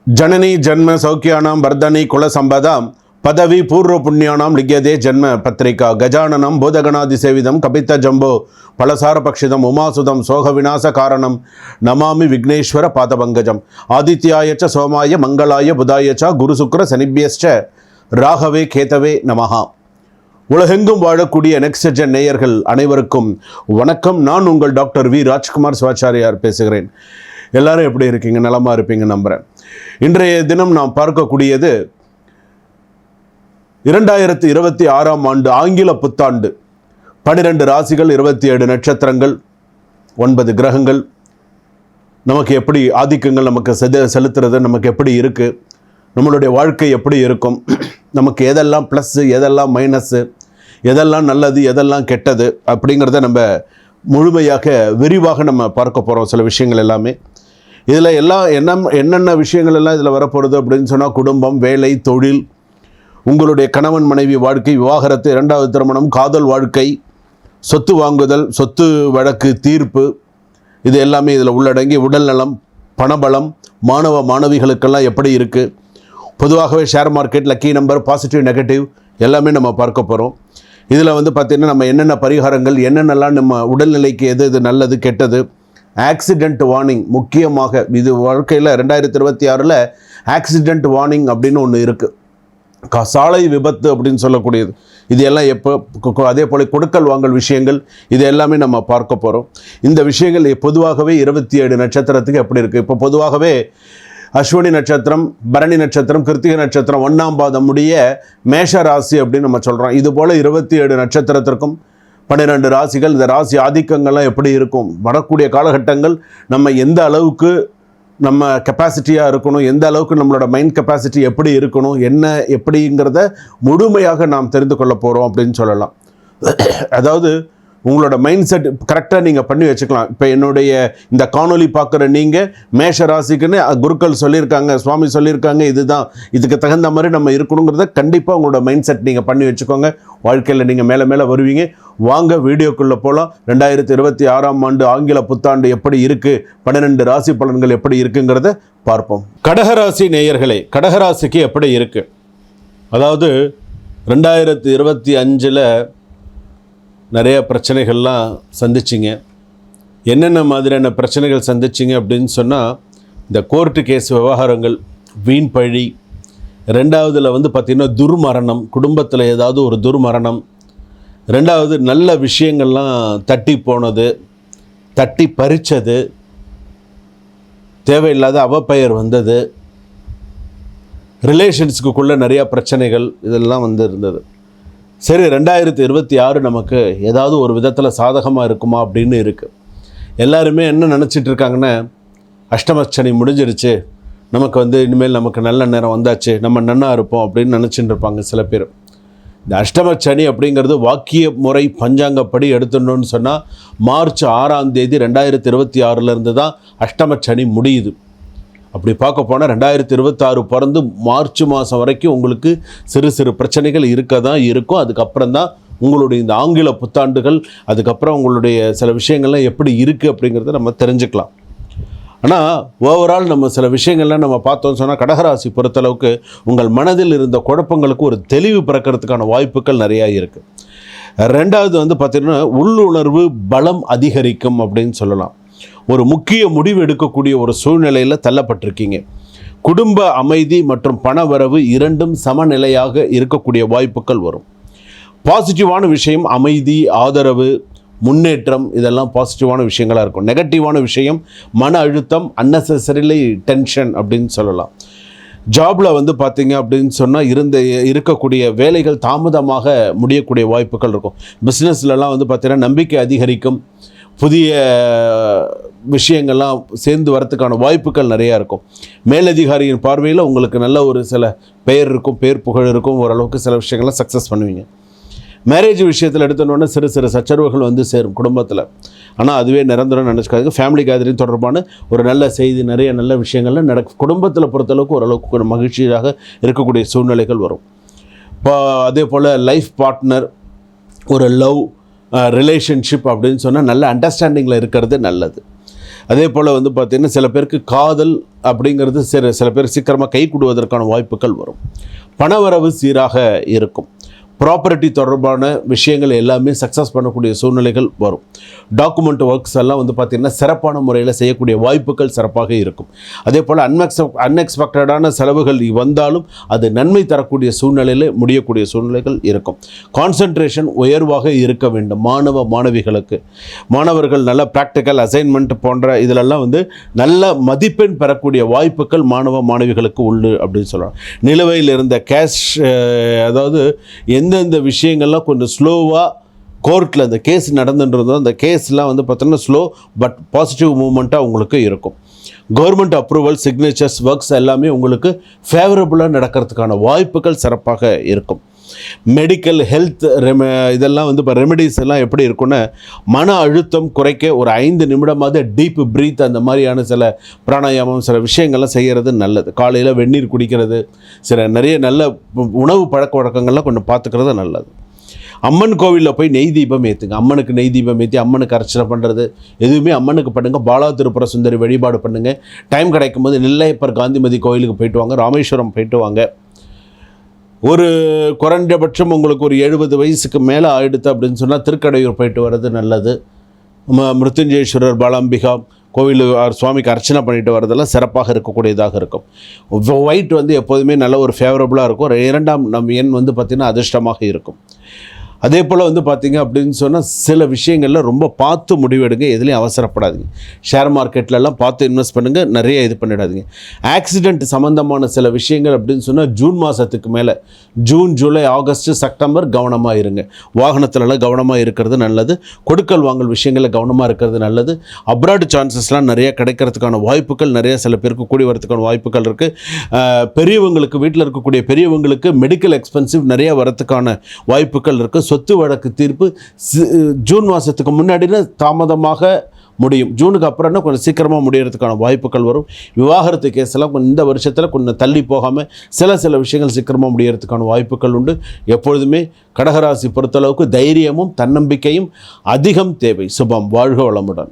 जननी जन्म सौख्यानां वर्धनी कुल संपदा पदवी पूर्व पुण्यानां लिख्यते जन्म पत्रिका गजाननं भूतगणादिसेवितं कपित जम्बो फलसार पक्षितम उमासुदं सोह विनाश कारणं नमामि विघ्नेश्वर पादपंकजम आदित्याय च सोमाय मंगलाय बुधाय च गुरुशुक्र शनिभ्यश्च ராகவே கேதவே நமஹா. உலகெங்கும் வாழக்கூடிய நெக்ஸ்ட்ஜென் நேயர்கள் அனைவருக்கும் வணக்கம். நான் உங்கள் டாக்டர் வி ராஜ்குமார் சிவாச்சாரியார் பேசுகிறேன். எல்லாரும் எப்படி இருக்கீங்க? நலமா இருப்பீங்க நம்புகிறேன். இன்றைய தினம் நாம் பார்க்கக்கூடியது 2026 ஆண்டு ஆங்கில புத்தாண்டு. 12 ராசிகள், 27 நட்சத்திரங்கள், 9 கிரகங்கள், நமக்கு எப்படி ஆதிக்கங்கள் நமக்கு செலுத்துறது, நமக்கு எப்படி இருக்குது, நம்மளுடைய வாழ்க்கை எப்படி இருக்கும், நமக்கு எதெல்லாம் ப்ளஸ்ஸு, எதெல்லாம் மைனஸ்ஸு, எதெல்லாம் நல்லது, எதெல்லாம் கெட்டது அப்படிங்கிறத நம்ம முழுமையாக விரிவாக நம்ம பார்க்க போகிறோம். சில விஷயங்கள் எல்லாமே இதில் எல்லாம் என்னென்ன விஷயங்கள் எல்லாம் இதில் வரப்போகிறது அப்படின்னு சொன்னால், குடும்பம், வேலை, தொழில், உங்களுடைய கணவன் மனைவி வாழ்க்கை, விவாகரத்து, 2வது திருமணம், காதல் வாழ்க்கை, சொத்து வாங்குதல், சொத்து வழக்கு தீர்ப்பு, இது எல்லாமே இதில் உள்ளடங்கி, உடல் நலம், பணபலம், மாணவ மாணவிகளுக்கெல்லாம் எப்படி இருக்குது, பொதுவாகவே share market, lucky number, positive negative எல்லாமே நம்ம பார்க்க போகிறோம். இதில் பார்த்திங்கன்னா நம்ம என்னென்ன பரிகாரங்கள், என்னென்னலாம் நம்ம உடல்நிலைக்கு எது நல்லது கெட்டது, ஆக்சிடெண்ட் வார்னிங், முக்கியமாக இது வாழ்க்கையில் 2026 ஆக்சிடெண்ட் வார்னிங் அப்படின்னு ஒன்று இருக்குது. சாலை விபத்து அப்படின்னு சொல்லக்கூடியது, இது எல்லாம் எப்போ, அதே போல் கொடுக்கல் வாங்கல் விஷயங்கள், இது எல்லாமே நம்ம பார்க்க போகிறோம். இந்த விஷயங்கள் பொதுவாகவே 27 நட்சத்திரத்துக்கு எப்படி இருக்குது. இப்போ பொதுவாகவே அஸ்வினி நட்சத்திரம், பரணி நட்சத்திரம், கிருத்திகை நட்சத்திரம் 1ஆம் பாதம் உடைய மேஷ ராசி அப்படின்னு நம்ம சொல்கிறோம். இது போல் 27 நட்சத்திரத்திற்கும் 12 ராசிகள், இந்த ராசி ஆதிக்கங்கள்லாம் எப்படி இருக்கும், வரக்கூடிய காலகட்டங்கள் நம்ம எந்த அளவுக்கு நம்ம கெப்பாசிட்டியாக இருக்கணும், எந்த அளவுக்கு நம்மளோட மைண்ட் கெப்பாசிட்டி எப்படி இருக்கணும், என்ன எப்படிங்கிறத முழுமையாக நாம் தெரிந்து கொள்ள போகிறோம் அப்படின்னு சொல்லலாம். அதாவது உங்களோட மைண்ட் செட் கரெக்டாக நீங்கள் பண்ணி வச்சுக்கலாம். இப்போ என்னுடைய இந்த காணொலி பார்க்குற நீங்கள் மேஷ ராசிக்குன்னு குருக்கள் சொல்லியிருக்காங்க, சுவாமி சொல்லியிருக்காங்க, இதுதான் இதுக்கு தகுந்த மாதிரி நம்ம இருக்கணுங்கிறத கண்டிப்பாக உங்களோட மைண்ட் செட் நீங்கள் பண்ணி வச்சுக்கோங்க. வாழ்க்கையில் நீங்கள் மேலே மேலே வருவீங்க. வாங்க வீடியோக்குள்ளே போகலாம். 2026 ஆண்டு ஆங்கில புத்தாண்டு எப்படி இருக்குது, 12 ராசி பலன்கள் எப்படி இருக்குங்கிறத பார்ப்போம். கடகராசி நேயர்களே, கடகராசிக்கு எப்படி இருக்குது, அதாவது 2025 நிறைய பிரச்சனைகள்லாம் சந்திச்சிங்க. என்னென்ன மாதிரியான பிரச்சனைகள் சந்திச்சிங்க அப்படின்னு சொன்னால், இந்த கோர்ட்டு கேஸ் விவகாரங்கள், வீண் பழி, 2வதுல பார்த்திங்கன்னா துர்மரணம், குடும்பத்தில் ஏதாவது ஒரு துர்மரணம், 2வது நல்ல விஷயங்கள்லாம் தட்டி போனது, தட்டி பறித்தது, தேவையில்லாத அவப்பெயர் வந்தது, ரிலேஷன்ஸுக்குள்ளே நிறையா பிரச்சனைகள், இதெல்லாம் இருந்தது. சரி, 2026 நமக்கு ஏதாவது ஒரு விதத்தில் சாதகமாக இருக்குமா அப்படின்னு இருக்குது. எல்லாருமே என்ன நினச்சிட்டு இருக்காங்கன்னா, அஷ்டமச்சனி முடிஞ்சிருச்சு, நமக்கு இனிமேல் நமக்கு நல்ல நேரம் வந்தாச்சு, நம்ம நன்னா இருப்போம் அப்படின்னு நினச்சிட்டு இருப்பாங்க சில பேர். இந்த அஷ்டமச்சனி அப்படிங்கிறது வாக்கிய முறை பஞ்சாங்கப்படி எடுத்துடணும்னு சொன்னால், மார்ச் 6ஆம் தேதி 2026 தான் அஷ்டமச்சனி முடியுது. அப்படி பார்க்க போனால் 2026 பிறந்து மார்ச் மாதம் வரைக்கும் உங்களுக்கு சிறு சிறு பிரச்சனைகள் இருக்க தான் இருக்கும். அதுக்கப்புறம் தான் உங்களுடைய இந்த ஆங்கில புத்தாண்டுகள், அதுக்கப்புறம் உங்களுடைய சில விஷயங்கள்லாம் எப்படி இருக்குது அப்படிங்கிறத நம்ம தெரிஞ்சுக்கலாம். ஆனால் ஓவரால் நம்ம சில விஷயங்கள்லாம் நம்ம பார்த்தோம்னு சொன்னால், கடகராசி பொறுத்தளவுக்கு உங்கள் மனதில் இருந்த குழப்பங்களுக்கு ஒரு தெளிவு பிறக்கிறதுக்கான வாய்ப்புகள் நிறையா இருக்குது. 2வது பார்த்திங்கன்னா உள்ளுணர்வு பலம் அதிகரிக்கும் அப்படின்னு சொல்லலாம். ஒரு முக்கிய முடிவு எடுக்கக்கூடிய ஒரு சூழ்நிலையில் தள்ளப்பட்டிருக்கீங்க. குடும்ப அமைதி மற்றும் பணவரவு இரண்டும் சமநிலையாக இருக்கக்கூடிய வாய்ப்புகள் வரும். பாசிட்டிவான விஷயம் அமைதி, ஆதரவு, முன்னேற்றம், இதெல்லாம் பாசிட்டிவான விஷயங்களாக இருக்கும். நெகட்டிவான விஷயம் மன அழுத்தம், அன்னெசரிலி டென்ஷன் அப்படின்னு சொல்லலாம். ஜாபில் பார்த்தீங்க அப்படின்னு சொன்னால் இருக்கக்கூடிய வேலைகள் தாமதமாக முடியக்கூடிய வாய்ப்புகள் இருக்கும். பிஸ்னஸ்லலாம் பார்த்தீங்கன்னா நம்பிக்கை அதிகரிக்கும், புதிய விஷயங்கள்லாம் சேர்ந்து வரத்துக்கான வாய்ப்புகள் நிறையா இருக்கும். மேலதிகாரியின் பார்வையில் உங்களுக்கு நல்ல ஒரு சில பெயர் இருக்கும், பேர் புகழ் இருக்கும், ஓரளவுக்கு சில விஷயங்கள்லாம் சக்ஸஸ் பண்ணுவீங்க. மேரேஜ் விஷயத்தில் எடுத்தோன்னே சிறு சிறு சச்சரவுகள் சேரும் குடும்பத்தில். ஆனால் அதுவே நிரந்தரம் நினச்சிக்காதுங்க. ஃபேமிலி கேதரிங் தொடர்பான ஒரு நல்ல செய்தி, நிறைய நல்ல விஷயங்கள்லாம் நடக்கும். குடும்பத்தில் பொறுத்தளவுக்கு ஓரளவுக்கு ஒரு மகிழ்ச்சியாக இருக்கக்கூடிய சூழ்நிலைகள் வரும். இப்போ அதே போல் லைஃப் பார்ட்னர், ஒரு லவ் ரிலேஷன்ஷிப் அப்படின்னு சொன்னால் நல்ல அண்டர்ஸ்டாண்டிங்கில் இருக்கிறது நல்லது. அதே போல் வந்து பார்த்திங்கன்னா சில பேருக்கு காதல் அப்படிங்கிறது சில பேர் சீக்கிரமாக கை கூடுவதற்கான வாய்ப்புகள் வரும். பணவரவு சீராக இருக்கும். ப்ராப்பர்ட்டி தொடர்பான விஷயங்கள் எல்லாமே சக்ஸஸ் பண்ணக்கூடிய சூழ்நிலைகள் வரும். டாக்குமெண்ட் ஒர்க்ஸ் எல்லாம் வந்து பார்த்திங்கன்னா சிறப்பான முறையில் செய்யக்கூடிய வாய்ப்புகள் சிறப்பாக இருக்கும். அதே போல் அன்எக்ஸ்பெக்டடான செலவுகள் வந்தாலும் அது நன்மை தரக்கூடிய சூழ்நிலையில் முடியக்கூடிய சூழ்நிலைகள் இருக்கும். கான்சன்ட்ரேஷன் உயர்வாக இருக்க வேண்டும். மாணவர்கள் நல்ல ப்ராக்டிக்கல் அசைன்மெண்ட் போன்ற இதிலெல்லாம் வந்து நல்ல மதிப்பெண் பெறக்கூடிய வாய்ப்புகள் மாணவிகளுக்கு உண்டு அப்படின்னு சொல்லலாம். நிலுவையில் இருந்த கேஷ், அதாவது எந்தெந்த விஷயங்கள்லாம் கொஞ்சம் ஸ்லோவாக கோர்ட்டில் அந்த கேஸ் நடந்துன்றதோ அந்த கேஸ்லாம் வந்து பார்த்தோன்னா ஸ்லோ பட் பாசிட்டிவ் மூமெண்ட்டாக உங்களுக்கு இருக்கும். கவர்மெண்ட் அப்ரூவல், சிக்னேச்சர்ஸ், ஒர்க்ஸ் எல்லாமே உங்களுக்கு ஃபேவரபுளாக நடக்கிறதுக்கான வாய்ப்புகள் சிறப்பாக இருக்கும். மெடிக்கல் ஹெல்த் இதெல்லாம் வந்து இப்போ ரெமெடிஸ் எல்லாம் எப்படி இருக்குன்னா, மன அழுத்தம் குறைக்க ஒரு 5 நிமிடமாவது டீப் ப்ரீத் அந்த மாதிரியான சில பிராணாயாமம் சில விஷயங்கள்லாம் செய்கிறது நல்லது. காலையில் வெந்நீர் குடிக்கிறது, நிறைய நல்ல உணவு பழக்க வழக்கங்கள்லாம் கொஞ்சம் பார்த்துக்கிறது நல்லது. அம்மன் கோவிலில் போய் நெய் தீபம் ஏற்றுங்க. அம்மனுக்கு நெய் தீபம் ஏற்றி அம்மனுக்கு அர்ச்சனை பண்ணுறது எதுவுமே அம்மனுக்கு பண்ணுங்கள். பாலா திரிபுர சுந்தரி வழிபாடு பண்ணுங்கள். டைம் கிடைக்கும் போது நெல்லையப்பர் காந்திமதி கோவிலுக்கு போயிட்டு வாங்க. ராமேஸ்வரம் போயிட்டு வாங்க. ஒரு குறைந்தபட்சம் உங்களுக்கு ஒரு 70 வயசுக்கு மேலே ஆயிடுத்து அப்படின்னு சொன்னால் திருக்கடையூர் போயிட்டு வர்றது நல்லது. மிருத்யுஞ்சேஸ்வரர், பாலாம்பிகா கோவில் சுவாமிக்கு அர்ச்சனை பண்ணிட்டு வரதெல்லாம் சிறப்பாக இருக்கக்கூடியதாக இருக்கும். ஒயிட் வந்து எப்போதுமே நல்ல ஒரு ஃபேவரபுளாக இருக்கும். 2ஆம் எண் வந்து பார்த்திங்கன்னா அதிர்ஷ்டமாக இருக்கும். அதே போல் வந்து பார்த்திங்க அப்படின்னு சொன்னால் சில விஷயங்களில் ரொம்ப பார்த்து முடிவெடுங்க. எதுலேயும் அவசரப்படாதீங்க. ஷேர் மார்க்கெட்லலாம் பார்த்து இன்வெஸ்ட் பண்ணுங்கள். நிறைய இது பண்ணிடாதீங்க. ஆக்சிடெண்ட் சம்மந்தமான சில விஷயங்கள் அப்படின்னு சொன்னால் ஜூன் மாதத்துக்கு மேலே, ஜூன், ஜூலை, ஆகஸ்ட், செப்டம்பர் கவனமாக இருங்க. வாகனத்திலலாம் கவனமாக இருக்கிறது நல்லது. கொடுக்கல் வாங்கல் விஷயங்களில் கவனமாக இருக்கிறது நல்லது. அப்ராட் சான்சஸ்லாம் நிறைய கிடைக்கிறதுக்கான வாய்ப்புகள் நிறைய சில பேருக்கு கூடி வரதுக்கான வாய்ப்புகள் இருக்குது. பெரியவங்களுக்கு, வீட்டில் இருக்கக்கூடிய பெரியவங்களுக்கு மெடிக்கல் எக்ஸ்பென்சிவ் நிறைய வரத்துக்கான வாய்ப்புகள் இருக்குது. சொத்து வழக்கு தீர்ப்பு ஜூன் மாதத்துக்கு முன்னாடினா தாமதமாக முடியும். ஜூனுக்கு அப்புறம்னா கொஞ்சம் சீக்கிரமாக முடியறதுக்கான வாய்ப்புகள் வரும். விவாகரத்து கேஸெல்லாம் இந்த வருஷத்தில் கொஞ்சம் தள்ளி போகாமல் சில விஷயங்கள் சீக்கிரமாக முடியறதுக்கான வாய்ப்புகள் உண்டு. எப்பொழுதுமே கடகராசி பொறுத்தளவுக்கு தைரியமும் தன்னம்பிக்கையும் அதிகம் தேவை. சுபம். வாழ்க வளமுடன்.